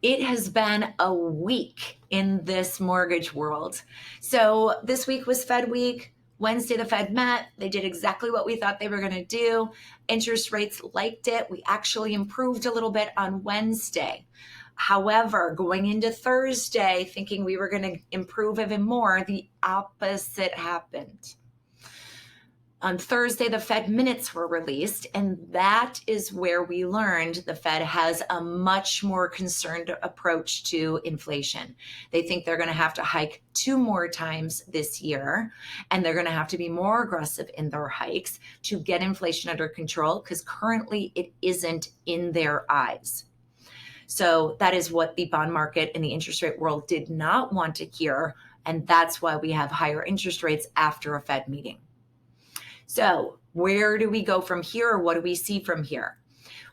It has been a week in this mortgage world. So this week was Fed week. Wednesday, the Fed met. They did exactly what we thought they were going to do. Interest rates liked it. We actually improved a little bit on Wednesday. However, going into Thursday, thinking we were going to improve even more, the opposite happened. On Thursday, the Fed minutes were released, and that is where we learned the Fed has a much more concerned approach to inflation. They think they're going to have to hike 2 more times this year, and they're going to have to be more aggressive in their hikes to get inflation under control, because currently it isn't in their eyes. So that is what the bond market and the interest rate world did not want to hear, and that's why we have higher interest rates after a Fed meeting. So where do we go from here? What do we see from here?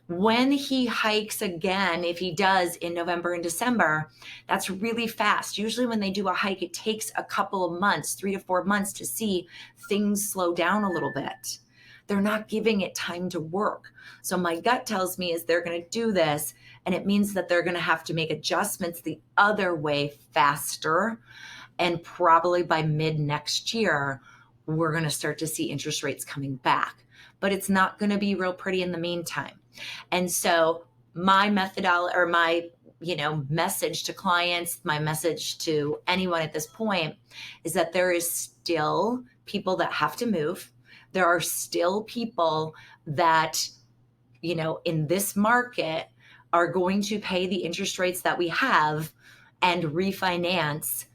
When he hikes again, if he does in November and December, that's really fast. Usually when they do a hike, it takes a couple of months, 3 to 4 months, to see things slow down a little bit. They're not giving it time to work. So my gut tells me is they're going to do this, and it means that they're going to have to make adjustments the other way faster. And probably by mid next year, we're going to start to see interest rates coming back, but it's not going to be real pretty in the meantime. And so my methodology, or my message to clients, my message to anyone at this point, is that there is still people that have to move. There are still people that, in this market are going to pay the interest rates that we have and refinance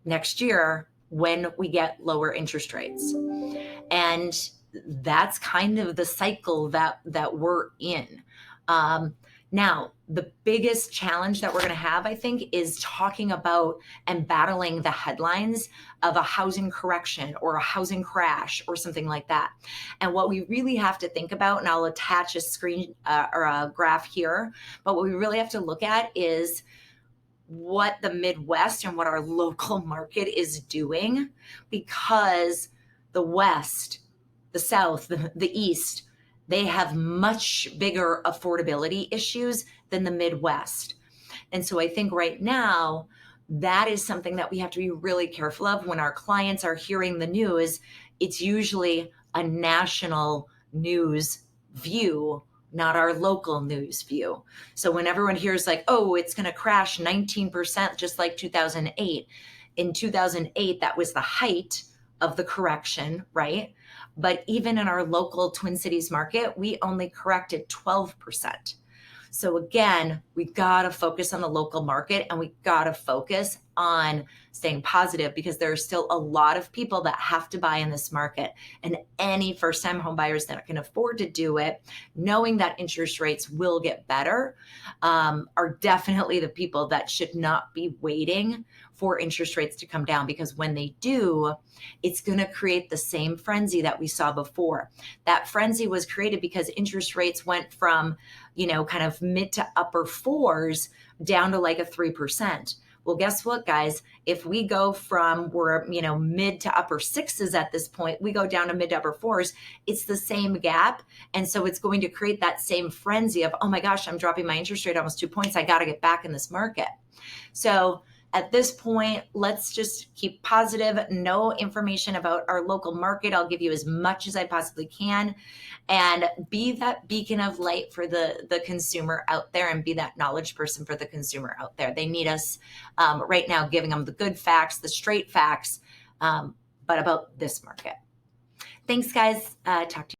next year when we get lower interest rates. And that's kind of the cycle that we're in. Now, the biggest challenge that we're going to have, I think, is talking about and battling the headlines of a housing correction or a housing crash or something like that. And what we really have to think about, and I'll attach a screen or a graph here, but what we really have to look at is what the Midwest and what our local market is doing, because the West, the South, the East, they have much bigger affordability issues than the Midwest. And so I think right now, that is something that we have to be really careful of when our clients are hearing the news. It's usually a national news view, not our local news view. So when everyone hears like, oh, it's going to crash 19%, just like 2008. In 2008, that was the height of the correction, right? But even in our local Twin Cities market, we only corrected 12%. So again, we got to focus on the local market, and we got to focus on staying positive, because there are still a lot of people that have to buy in this market, and any first-time home buyers that can afford to do it, knowing that interest rates will get better, are definitely the people that should not be waiting for interest rates to come down, because when they do, it's going to create the same frenzy that we saw before. That frenzy was created because interest rates went from, kind of mid to upper fours down to like a 3%. Well, guess what, guys? If we go from we're, mid to upper sixes at this point, we go down to mid to upper fours, it's the same gap. And so it's going to create that same frenzy of, oh my gosh, I'm dropping my interest rate almost 2 points. I got to get back in this market. So at this point, let's just keep positive. No information about our local market. I'll give you as much as I possibly can, and be that beacon of light for the consumer out there, and be that knowledge person for the consumer out there. They need us right now, giving them the good facts, the straight facts, but about this market. Thanks, guys. Talk to you.